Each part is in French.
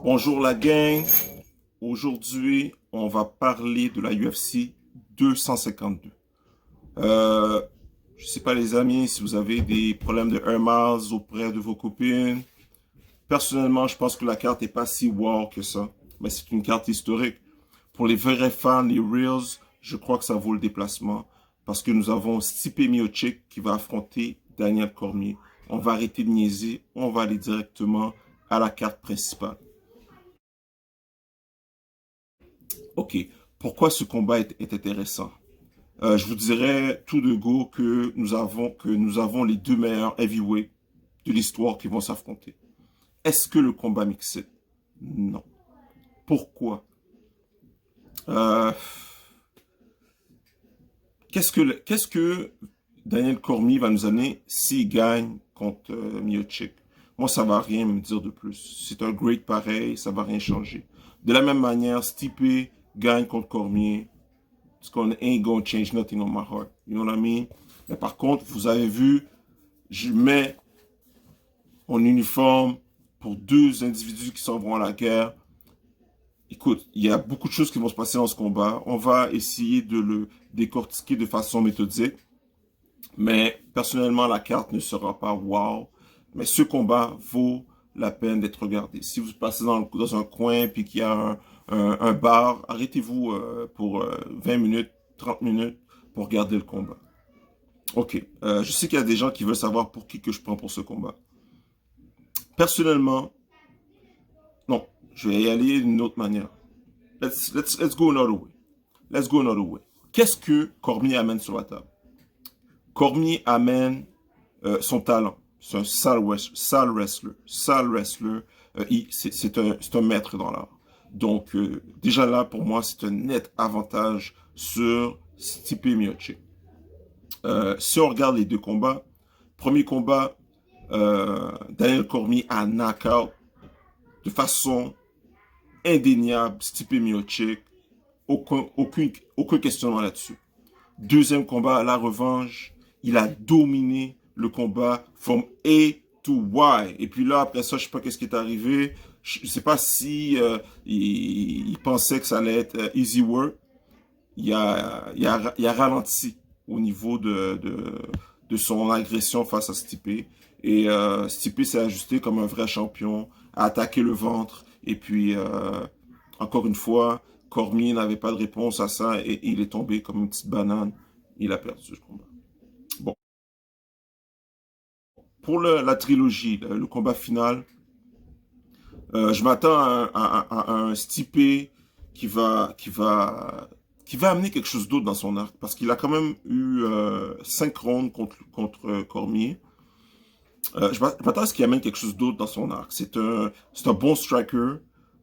Bonjour la gang. Aujourd'hui, on va parler de la UFC 252. Je sais pas les amis, si vous avez des problèmes de air miles auprès de vos copines. Personnellement, je pense que la carte n'est pas si wow que ça. Mais c'est une carte historique. Pour les vrais fans, les Reals, je crois que ça vaut le déplacement. Parce que nous avons Stipe Miocic qui va affronter Daniel Cormier. On va arrêter de niaiser, on va aller directement à la carte principale. Ok, pourquoi ce combat est intéressant? Je vous dirais tout de go que nous avons les deux meilleurs heavyweights de l'histoire qui vont s'affronter. Est-ce que le combat m'excite? Non. Pourquoi? Euh, qu'est-ce que Daniel Cormier va nous amener s'il gagne contre Miocic? Moi, ça va rien me dire de plus. C'est un great pareil, ça va rien changer. De la même manière, Stipe gagne contre Cormier. It's gonna ain't gonna change nothing on my heart. You know what I mean? Mais par contre, vous avez vu, je mets en uniforme pour deux individus qui s'en vont à la guerre. Écoute, il y a beaucoup de choses qui vont se passer dans ce combat. On va essayer de le décortiquer de façon méthodique. Mais personnellement, la carte ne sera pas wow. Mais ce combat vaut la peine d'être regardé. Si vous passez dans un coin puis qu'il y a un bar, arrêtez-vous pour 20 minutes, 30 minutes pour regarder le combat. Ok, je sais qu'il y a des gens qui veulent savoir pour qui que je prends pour ce combat. Personnellement, non, je vais y aller d'une autre manière. Let's go another way. Let's go another way. Qu'est-ce que Cormier amène sur la table? Cormier amène son talent. C'est un sale wrestler. Sale wrestler. C'est un maître dans l'art. Donc, déjà là, pour moi, c'est un net avantage sur Stipe Miocic. Si on regarde les deux combats, premier combat, Daniel Cormier a knockout de façon indéniable Stipe Miocic. Aucun questionnement là-dessus. Deuxième combat, la revanche, il a dominé le combat from A to Y. Et puis là, après ça, je sais pas qu'est-ce qui est arrivé. Je sais pas si il pensait que ça allait être easy work. Il a ralenti au niveau de son agression face à Stipe. Et Stipe s'est ajusté comme un vrai champion, a attaqué le ventre. Et puis, encore une fois, Cormier n'avait pas de réponse à ça et il est tombé comme une petite banane. Il a perdu ce combat. Bon. Pour la trilogie, le combat final, je m'attends à un Stipe qui va amener quelque chose d'autre dans son arc. Parce qu'il a quand même eu 5 rounds contre Cormier. Je m'attends à ce qu'il amène quelque chose d'autre dans son arc. C'est un bon striker.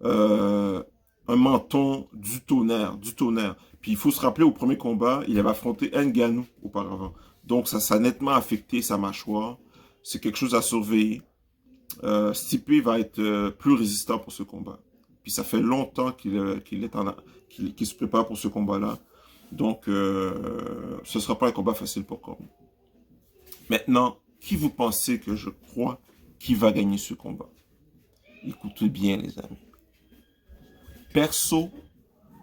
Un menton du tonnerre, du tonnerre. Puis il faut se rappeler, au premier combat, il avait affronté Ngannou auparavant. Donc ça a nettement affecté sa mâchoire. C'est quelque chose à surveiller. Stipe va être plus résistant pour ce combat. Puis ça fait longtemps qu'il se prépare pour ce combat-là. Donc ce ne sera pas un combat facile pour Cormier. Maintenant, qui vous pensez que je crois qui va gagner ce combat? Écoutez bien les amis. Perso,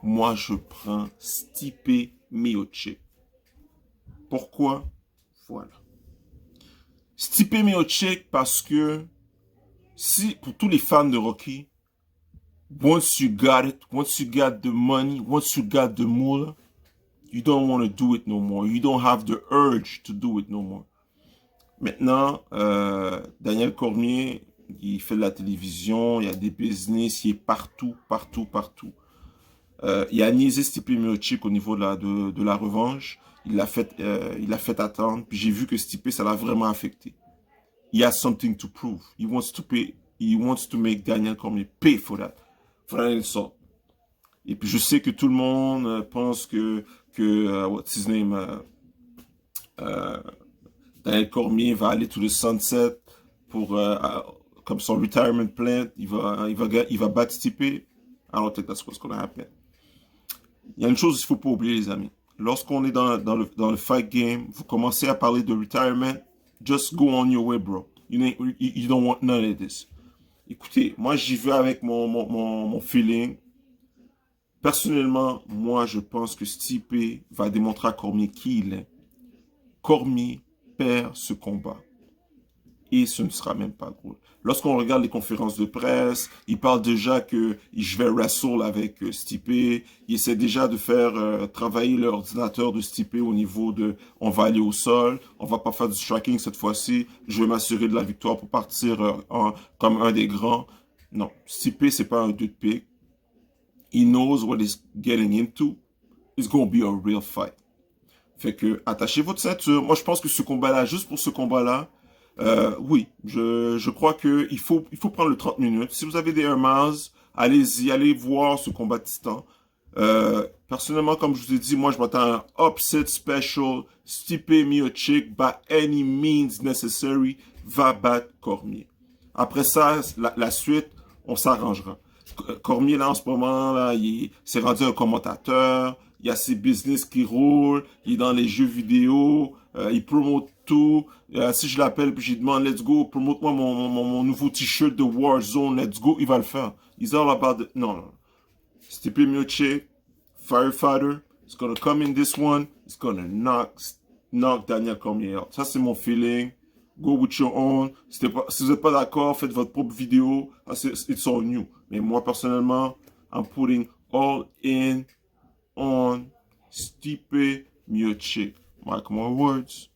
moi je prends Stipe Miocic. Pourquoi? Voilà. Stipe Miocic parce que si pour tous les fans de Rocky, once you got it, once you got the money, once you got the moolah, you don't want to do it no more. You don't have the urge to do it no more. Maintenant, Daniel Cormier, il fait de la télévision, il y a des business, il est partout, partout, partout. Il a niaisé Stipe Miocic au niveau de la revanche. Il l'a fait attendre. Puis j'ai vu que Stipe, ça l'a vraiment affecté. He has something to prove. He wants to make Daniel Cormier pay for that insult. Et puis je sais que tout le monde pense que what's his name, Daniel Cormier va aller to the sunset pour comme son retirement plan. Il va battre Stipe. I don't think that's what's gonna happen. Il y a une chose qu'il ne faut pas oublier, les amis. Lorsqu'on est dans le fight game, vous commencez à parler de retirement, just go on your way, bro. You don't want none of this. Écoutez, moi, j'y vais avec mon feeling. Personnellement, moi, je pense que Stipe va démontrer à Cormier qui il est. Cormier perd ce combat. Et ce ne sera même pas drôle. Lorsqu'on regarde les conférences de presse, il parle déjà que je vais wrestle avec Stipe. Il essaie déjà de faire travailler l'ordinateur de Stipe au niveau de on va aller au sol, on va pas faire du striking cette fois-ci, je vais m'assurer de la victoire pour partir comme un des grands. Non, Stipe, c'est pas un deux de pique. He knows what he's getting into. It's going to be a real fight. Fait que, attachez votre ceinture. Moi, je pense que ce combat-là, juste pour ce combat-là, oui, je crois que il faut prendre le 30 minutes. Si vous avez des Air Miles, allez-y, allez voir ce combat de titan. Personnellement, comme je vous ai dit, moi, je m'attends à un upset special. Stipe Miocic, by any means necessary, va battre Cormier. Après ça, la suite, on s'arrangera. Cormier, là, en ce moment, là, il s'est rendu un commentateur. Il y a ses business qui roulent. Il est dans les jeux vidéo. Il promote tout. Si je l'appelle puis je lui demande, let's go, promote-moi mon nouveau t-shirt de Warzone, let's go, il va le faire. He's all about the... Non, non. Stipe Miocic, firefighter, is gonna come in this one. It's gonna knock Daniel Cormier out. Ça, c'est mon feeling. Go with your own. Si vous n'êtes pas d'accord, faites votre propre vidéo. It's all new. Mais moi, personnellement, I'm putting all in on Stipe Miocic. Mark my words.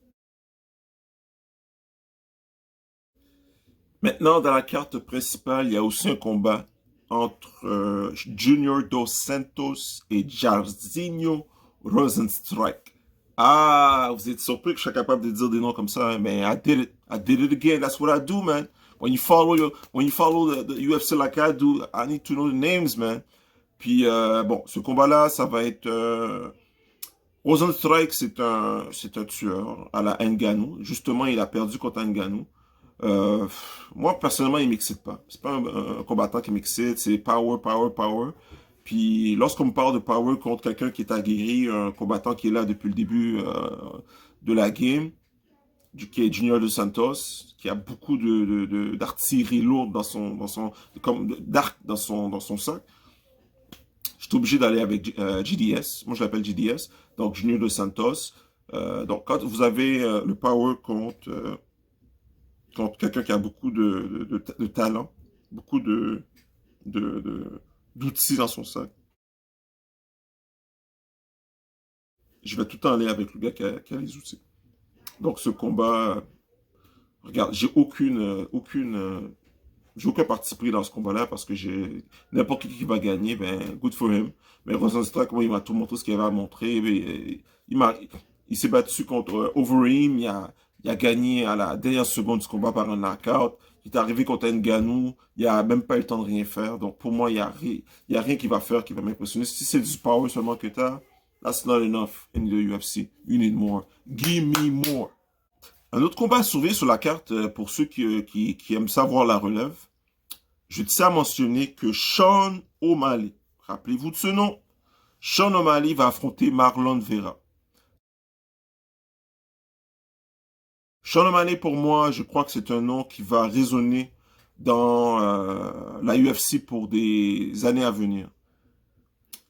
Maintenant, dans la carte principale, il y a aussi un combat entre Junior Dos Santos et Jairzinho Rozenstruik. Ah, vous êtes surpris que je sois capable de dire des noms comme ça, hein? Mais I did it. I did it again. That's what I do, man. When you follow the UFC like I do, I need to know the names, man. Puis bon, ce combat-là, ça va être Rozenstruik, c'est un tueur à la Ngannou. Justement, il a perdu contre Ngannou. Moi, personnellement, il m'excite pas. C'est pas un combattant qui m'excite. C'est power, power, power. Puis, lorsqu'on me parle de power contre quelqu'un qui est aguerri, un combattant qui est là depuis le début de la game, qui est Junior Dos Santos, qui a beaucoup d'artillerie lourde d'arc dans son sac, je suis obligé d'aller avec GDS. Moi, je l'appelle GDS. Donc, Junior Dos Santos. Donc, quand vous avez le power contre quelqu'un qui a beaucoup de talent, beaucoup d'outils dans son sac, je vais tout le temps aller avec le gars qui a les outils. Donc ce combat, regarde, j'ai aucun parti pris dans ce combat-là parce que j'ai n'importe qui va gagner, ben good for him. Mais Rozenstruik, moi, il m'a tout montré ce qu'il avait à montrer. Il s'est battu contre Overeem, il a gagné à la dernière seconde du combat par un knockout. Il est arrivé contre Ngannou, il a même pas eu le temps de rien faire. Donc pour moi, il y a rien qui va faire qui va m'impressionner. Si c'est du power seulement que tu as, that's not enough in the UFC. You need more. Give me more. Un autre combat à surveiller sur la carte, pour ceux qui aiment savoir la relève, je tiens à mentionner que Sean O'Malley, rappelez-vous de ce nom, Sean O'Malley va affronter Marlon Vera. Sean O'Malley, pour moi, je crois que c'est un nom qui va résonner dans la UFC pour des années à venir.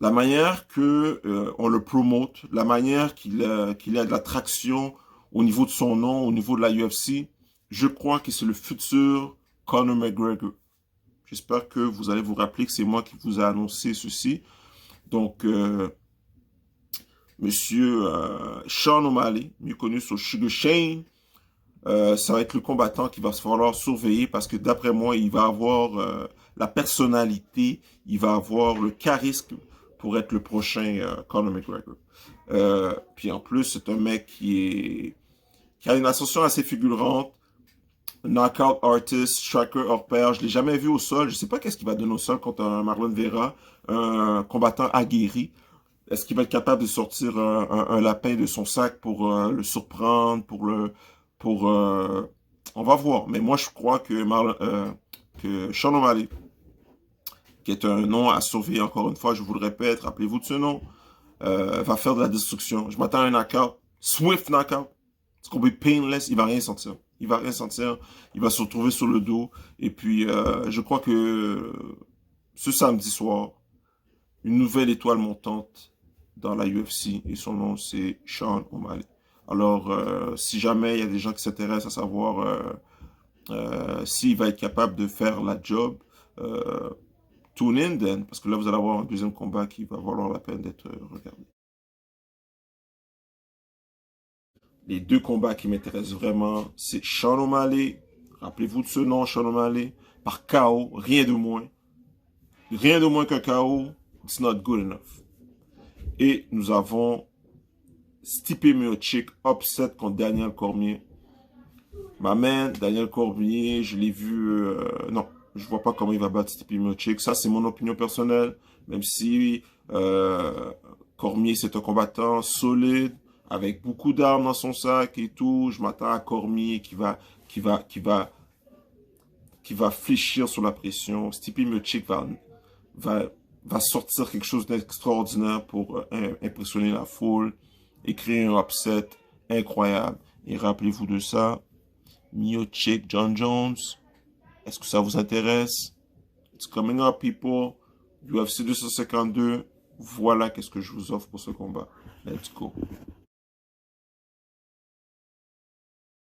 La manière que on le promote, la manière qu'il a de l'attraction au niveau de son nom, au niveau de la UFC, je crois que c'est le futur Conor McGregor. J'espère que vous allez vous rappeler que c'est moi qui vous ai annoncé ceci. Donc, monsieur Sean O'Malley, mieux connu sur Sugar Shane, ça va être le combattant qu'il va se falloir surveiller parce que d'après moi, il va avoir la personnalité, il va avoir le charisme pour être le prochain Conor McGregor. Puis en plus, c'est un mec qui a une ascension assez fulgurante, knockout artist, striker hors pair. Je l'ai jamais vu au sol. Je sais pas qu'est-ce qu'il va donner au sol contre un Marlon Vera, un combattant aguerri. Est-ce qu'il va être capable de sortir un lapin de son sac pour le surprendre, on va voir. Mais moi, je crois que Sean O'Malley, qui est un nom à surveiller encore une fois, je vous le répète, rappelez-vous de ce nom, va faire de la destruction. Je m'attends à un knockout, swift knockout. It's gonna be painless, il va rien sentir. Il va rien sentir. Il va se retrouver sur le dos. Et puis, je crois que ce samedi soir, une nouvelle étoile montante dans la UFC et son nom, c'est Sean O'Malley. Alors, si jamais il y a des gens qui s'intéressent à savoir s'il va être capable de faire la job, tune in then, parce que là, vous allez avoir un deuxième combat qui va valoir la peine d'être regardé. Les deux combats qui m'intéressent vraiment, c'est Sean O'Malley. Rappelez-vous de ce nom, Sean O'Malley, par KO, rien de moins. Rien de moins qu'un KO, it's not good enough. Et nous avons Stipe Miocic, upset contre Daniel Cormier. Ma man, Daniel Cormier, je l'ai vu... non, je vois pas comment il va battre Stipe Miocic. Ça, c'est mon opinion personnelle. Même si Cormier, c'est un combattant solide, avec beaucoup d'armes dans son sac et tout. Je m'attends à Cormier qui va fléchir sous la pression. Stipe Miocic va sortir quelque chose d'extraordinaire pour impressionner la foule et créer un upset incroyable. Et rappelez-vous de ça, Miocic, John Jones, est-ce que ça vous intéresse? It's coming up, people. UFC 252, voilà qu'est-ce que je vous offre pour ce combat. Let's go.